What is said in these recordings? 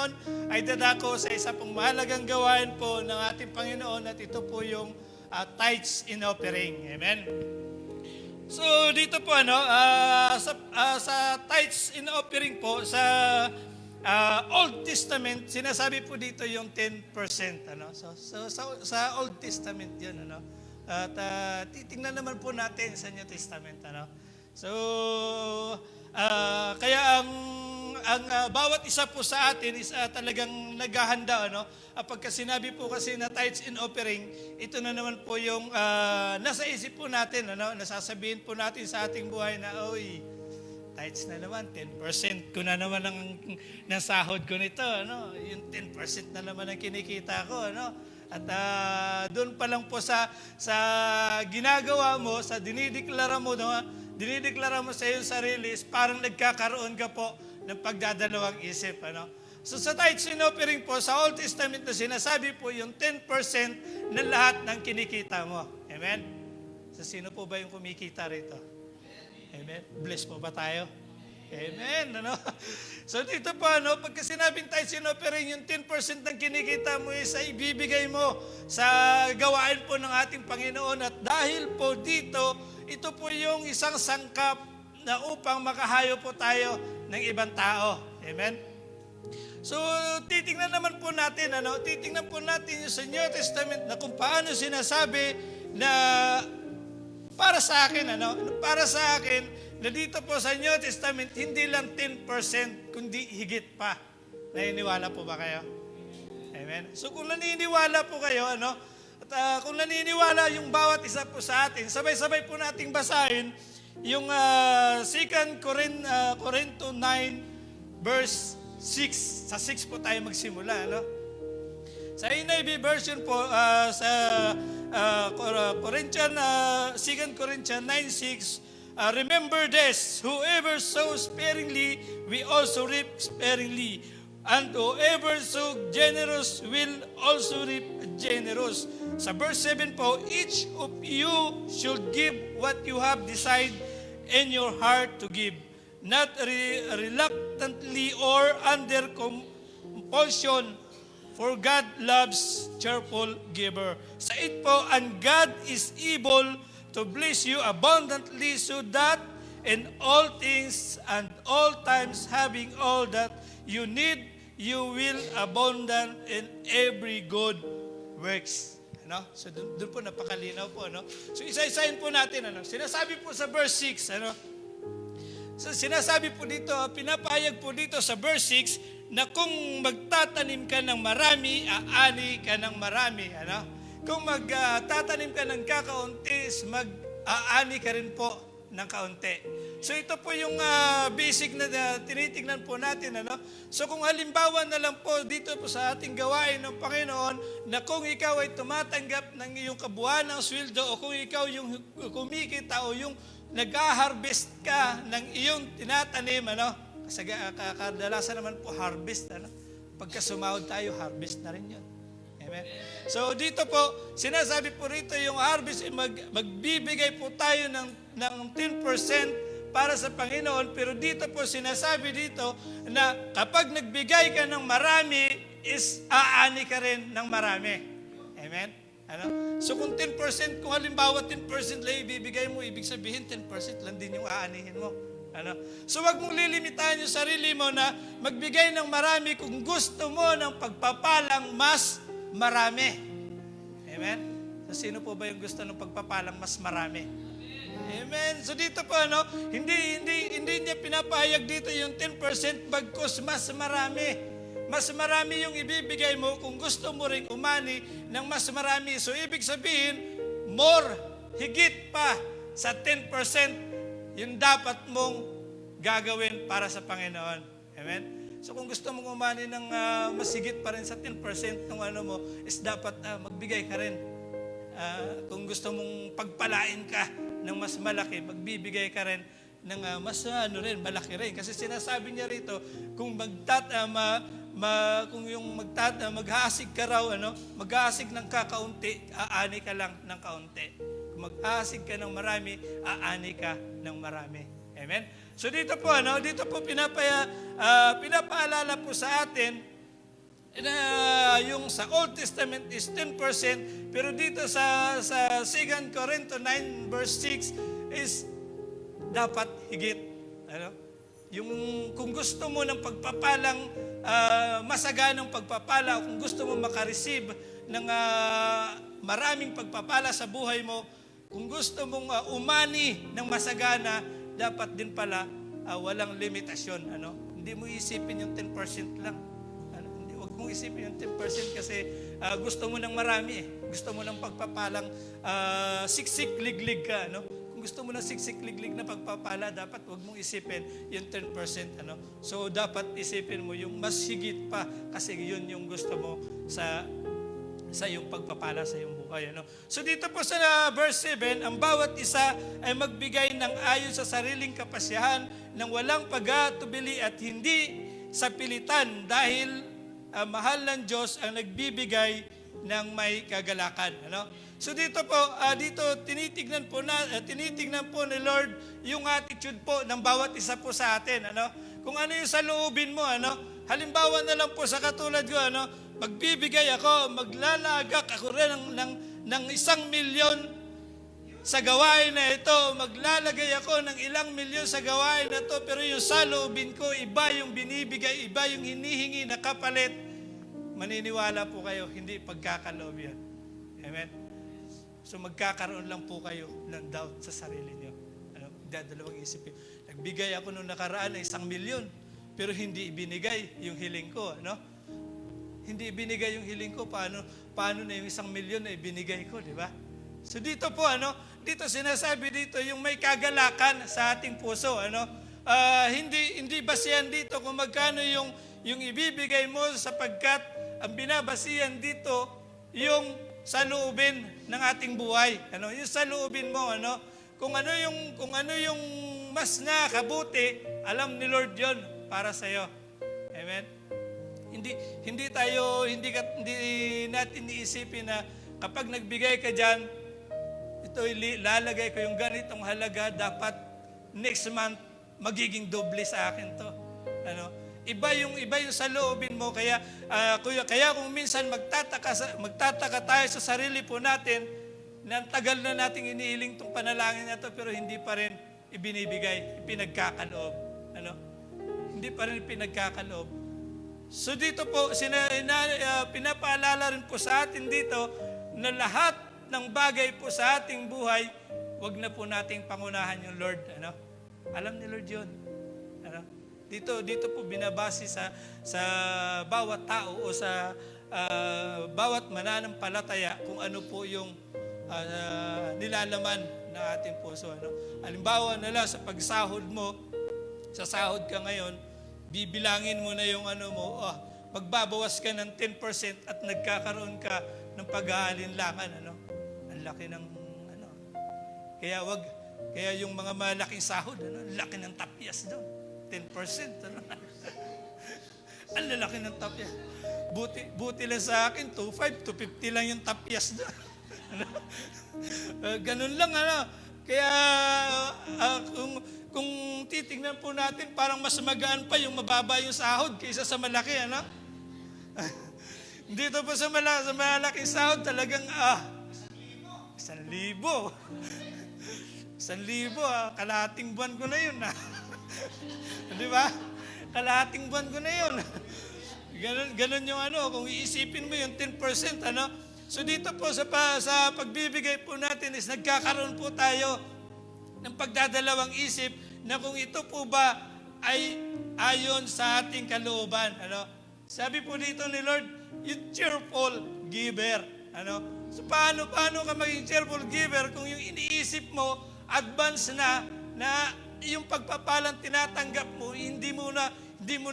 Panginoon ay dadako sa isa pong mahalagang gawain po ng ating Panginoon at ito po yung tithes in offering. Amen? So dito po sa tithes in offering po sa Old Testament, sinasabi po dito yung 10%. Sa Old Testament yun. At titingnan naman po natin sa New Testament. So, kaya ang bawat isa po sa atin is talagang naghahanda. Pagka sinabi po kasi na tithes in offering, ito na naman po yung nasa isip po natin. Nasasabihin po natin sa ating buhay na, tithes na naman, 10% ko na naman ng sahod ko nito. Yung 10% na naman ang kinikita ko. At doon pa lang po sa ginagawa mo, sa dinideklara mo, dinideklara mo sa iyong sarili, parang nagkakaroon ka po ng pagdadalawang isip. So sa tithes in offering po, sa Old Testament na sinasabi po yung 10% ng lahat ng kinikita mo. Amen? So sino po ba yung kumikita rito? Amen? Bless po ba tayo? Amen. So dito po, pagka sinabing tithes in offering, yung 10% ng kinikita mo is ay ibibigay mo sa gawain po ng ating Panginoon. At dahil po dito, ito po yung isang sangkap na upang makahayo po tayo ng ibang tao. Amen? So, titingnan naman po natin, titingnan po natin yung sa New Testament na kung paano sinasabi na para sa akin, na dito po sa New Testament, hindi lang 10%, kundi higit pa. Naniniwala po ba kayo? Amen? So, kung naniniwala po kayo, at kung naniniwala yung bawat isa po sa atin, sabay-sabay po nating basahin yung 2 Corinto 9, verse 6. Sa 6 po tayo magsimula. Sa NIV version po, sa 2 Corinthians 9:6, remember this, whoever sows sparingly, we also reap sparingly. And whoever sows generous will also reap generous. Sa verse 7 po, each of you should give what you have decided in your heart to give, not reluctantly or under compulsion, for God loves cheerful giver. Sa 8 po, and God is able to bless you abundantly so that in all things and all times, having all that you need, you will abundant in every good works. So doon po napakalinaw po. So isa-isahin po natin. Sinasabi po sa verse 6, So sinasabi po dito, pinapayag po dito sa verse 6 na kung magtatanim ka ng marami, aani ka ng marami. Kung magtatanim ka ng kakaunti, mag-aani ka rin po ng kaunti. So ito po yung basic na tinitingnan po natin. So kung halimbawa na lang po dito po sa ating gawain ng Panginoon na kung ikaw ay tumatanggap ng iyong kabuuan ng sweldo o kung ikaw yung kumikita o yung nag-harvest ka ng iyong tinatanim, kasi kadalasan naman po harvest, pagka sumahod tayo, harvest na rin yun. Amen? So dito po, sinasabi po rito yung harvest, magbibigay po tayo ng 10% para sa Panginoon, pero dito po sinasabi dito na kapag nagbigay ka ng marami, is aani ka rin ng marami. Amen? So kung 10%, kung halimbawa 10% lang ibibigay mo, ibig sabihin 10% lang din yung aanihin mo. So wag mong lilimitahan yung sarili mo na magbigay ng marami kung gusto mo ng pagpapalang mas marami. Amen? So sino po ba yung gusto ng pagpapalang mas marami? Amen. So dito po, hindi niya pinapahayag dito yung 10% bagkus mas marami. Mas marami yung ibibigay mo kung gusto mo ring umani ng mas marami. So ibig sabihin, more, higit pa sa 10% yung dapat mong gagawin para sa Panginoon. Amen. So kung gusto mong umani ng mas higit pa rin sa 10% ng mo, is dapat magbigay ka rin. Kung gusto mong pagpalain ka ng mas malaki, magbibigay ka rin ng mas malaki rin. Kasi sinasabi niya rito, kung maghahasig ka raw, maghahasig ng kakaunti, aani ka lang ng kaunti. Kung maghahasig ka ng marami, aani ka ng marami. Amen? So dito po, pinapaalala po sa atin yung sa Old Testament is 10%, pero dito sa 2 Corinto 9 verse 6 is dapat higit. Ano? Yung kung gusto mo ng pagpapalang masaganang pagpapala, kung gusto mo makareceive ng maraming pagpapala sa buhay mo, kung gusto mong umani ng masagana, dapat din pala walang limitasyon. Ano? Hindi mo isipin yung 10% lang. Ano? Huwag mong isipin yung 10% kasi gusto mo ng marami eh. Gusto mo ng pagpapalang siksik, liglig ka. Ano? Kung gusto mo ng siksik, liglig na pagpapala, dapat huwag mong isipin yung 10%. Ano? So dapat isipin mo yung mas higit pa kasi yun yung gusto mo sa iyong pagpapala sa iyong buhay. Ano? So dito po sa verse 7, ang bawat isa ay magbigay ng ayon sa sariling kapasyahan ng walang pag-atubili at hindi sa pilitan dahil mahal ng Diyos ang nagbibigay ng may kagalakan. Ano? So dito po, tinitignan po ni Lord yung attitude po ng bawat isa po sa atin. Ano? Kung ano yung saloobin mo, ano? Halimbawa na lang po sa katulad ko, ano? Magbibigay ako, maglalagak ako rin ng 1 milyon sa gawain na ito. Maglalagay ako ng ilang milyon sa gawain na ito. Pero yung saloobin ko, iba yung binibigay, iba yung hinihingi na kapalit. Maniniwala po kayo, hindi pagkakaloob yan. Amen? So magkakaroon lang po kayo ng doubt sa sarili niyo. Ano? Dadalawang isipin. Nagbigay ako nung nakaraan ng 1 milyon, pero hindi ibinigay yung hiling ko. Ano? Hindi ibinigay yung hiling ko, paano na yung 1 milyon na ibinigay ko, di ba? So dito po, dito sinasabi dito, yung may kagalakan sa ating puso, hindi basihan dito kung magkano yung ibibigay mo sapagkat ang binabasihan dito, yung saloobin ng ating buhay. Yung saloobin mo, kung ano yung mas nakabuti, alam ni Lord yon para sa iyo. Amen. Hindi natin iisipin na kapag nagbigay ka diyan, ito lalagay ko yung ganitong halaga, dapat next month magiging doble sa akin to. Iba yung saloobin mo, kaya kung minsan magtataka tayo sa sarili po natin na tagal na nating iniiling tong panalangin na to pero hindi pa rin ibinibigay, ipinagkakaloob. Hindi pa rin ipinagkakaloob. So dito po, pinapaalala rin po sa atin dito na lahat ng bagay po sa ating buhay, wag na po nating pangunahan yung Lord. Alam ni Lord yun. Dito po binabase sa bawat tao o sa bawat mananampalataya kung ano po yung nilalaman ng ating puso. Halimbawa nila sa pagsahod mo, sa sahod ka ngayon, bibilangin mo na yung magbabawas ka ng 10% at nagkakaroon ka ng pag-aalinlangan. Ang laki ng Kaya yung mga malaking sahod, laki ng tapyas doon. 10%. Ang lalaki ng tapyas. Buti lang sa akin, 2.5, 2.50 lang yung tapyas doon. Ganun lang, Kaya, kung titingnan po natin, parang mas magaan pa yung mababa yung sahod kaysa sa malaki, Dito po sa malaking sahod, talagang, 1,000. 1,000, kalahating buwan ko na yun, Di ba? Kalahating buwan ko na yun. Ganun yung kung iisipin mo yung 10%, So dito po sa pagbibigay po natin is nagkakaroon po tayo ng pagdadalawang isip na kung ito po ba ay ayon sa ating kalooban. Sabi po dito ni Lord, yung cheerful giver. So paano ka maging cheerful giver kung yung iniisip mo, advance na yung pagpapalang tinatanggap mo, hindi mo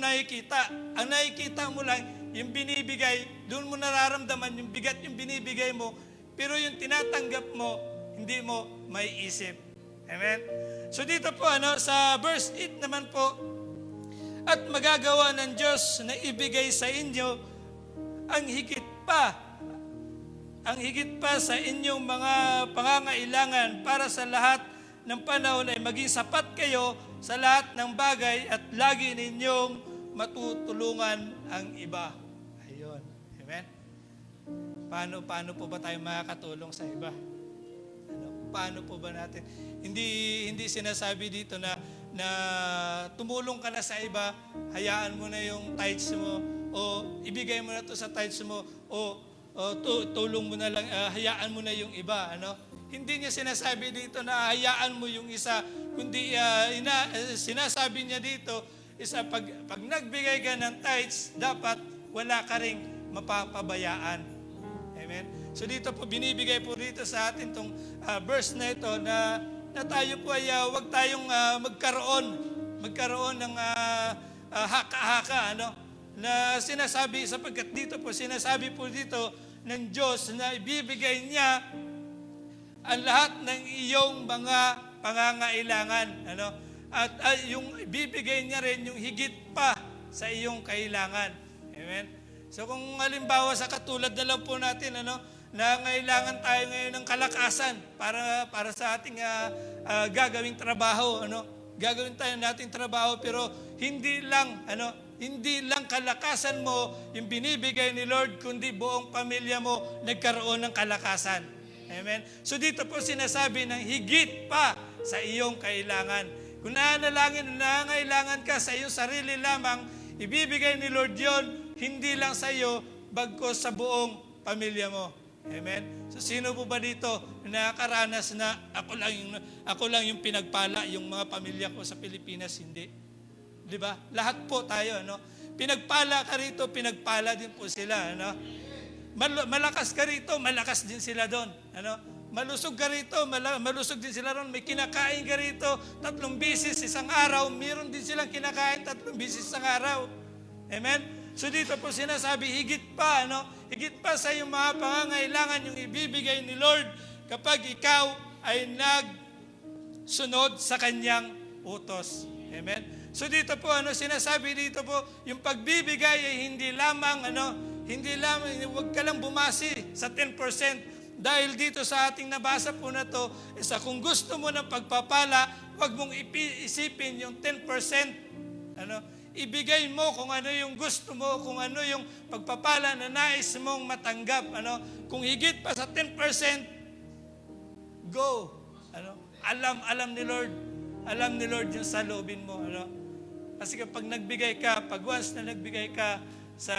nakikita. Ang nakikita mo lang, yung binibigay, doon mo nararamdaman yung bigat yung binibigay mo, pero yung tinatanggap mo, hindi mo may isip. Amen? So dito po, sa verse 8 naman po, at magagawa ng Diyos na ibigay sa inyo ang higit pa sa inyong mga pangangailangan para sa lahat ng panahon ay maging sapat kayo sa lahat ng bagay at lagi ninyong matutulungan ang iba. Ayun. Amen? Paano po ba tayo makakatulong sa iba? Paano po ba natin? Hindi sinasabi dito na tumulong ka na sa iba, hayaan mo na yung tithes mo, o ibigay mo na to sa tithes mo, o tulong mo na lang, hayaan mo na yung iba. Hindi niya sinasabi dito na hayaan mo yung isa, kundi sinasabi niya dito, pag nagbigay ka ng tithes, dapat wala ka ring mapapabayaan. Amen? So dito po, binibigay po dito sa atin itong verse na ito na tayo po ay huwag tayong magkaroon ng haka-haka, na sinasabi, sapagkat dito po, sinasabi po dito ng Diyos na ibibigay niya ang lahat ng iyong mga pangangailangan, at yung ibibigay niya rin yung higit pa sa iyong kailangan. Amen? So kung halimbawa sa katulad na lang po natin, na ngailangan tayo ngayon ng kalakasan para sa ating gagawing trabaho, gagawin tayo nating trabaho, pero hindi lang kalakasan mo yung binibigay ni Lord, kundi buong pamilya mo nagkaroon ng kalakasan. Amen? So dito po sinasabi ng higit pa sa iyong kailangan. Kung nangailangan ka sa iyong sarili lamang, ibibigay ni Lord yon, hindi lang sa iyo, bagkus sa buong pamilya mo. Amen? So sino po ba dito nakakaranas na ako lang yung pinagpala, yung mga pamilya ko sa Pilipinas? Hindi. Di ba? Lahat po tayo, pinagpala ka rito, pinagpala din po sila, Malakas ka rito, malakas din sila doon, Malusog ka rito, malusog din sila ron. May kinakain ka rito 3 bisis isang araw, mayroon din silang kinakain 3 bisis isang araw. Amen? So dito po sinasabi, higit pa, higit pa sa iyong mga pangangailangan yung ibibigay ni Lord kapag ikaw ay nagsunod sa kanyang utos. Amen? So dito po, sinasabi dito po, yung pagbibigay ay hindi lamang, huwag ka lang bumasi sa 10%. Dahil dito sa ating nabasa po na to, kung gusto mo ng pagpapala, huwag mong isipin yung 10%. Ibigay mo kung ano yung gusto mo, kung ano yung pagpapala na nais mong matanggap. Kung higit pa sa 10%, go. Alam ni Lord. Alam ni Lord yung saloobin mo. Kasi kapag nagbigay ka, pag once na nagbigay ka sa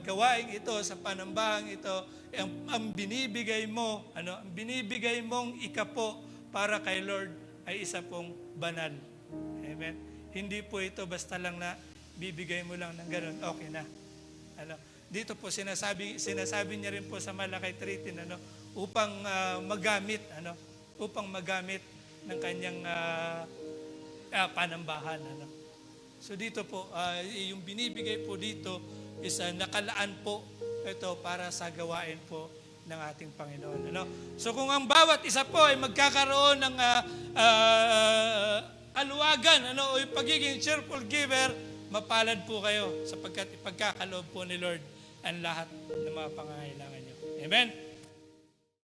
gawaing ito, sa panambahang ito, ang binibigay mo, ang binibigay mong ikapo para kay Lord ay isa pong banal. Amen? Hindi po ito basta lang na bibigay mo lang ng ganun, okay na. Dito po sinasabi niya rin po sa Malakay 3:10, upang magamit ng kanyang panambahan. So dito po, yung binibigay po dito is nakalaan po ito para sa gawain po ng ating Panginoon. So kung ang bawat isa po ay magkakaroon ng aluwagan, o yung pagiging cheerful giver, mapalad po kayo sapagkat ipagkakaloob po ni Lord ang lahat ng mga pangangailangan niyo. Amen?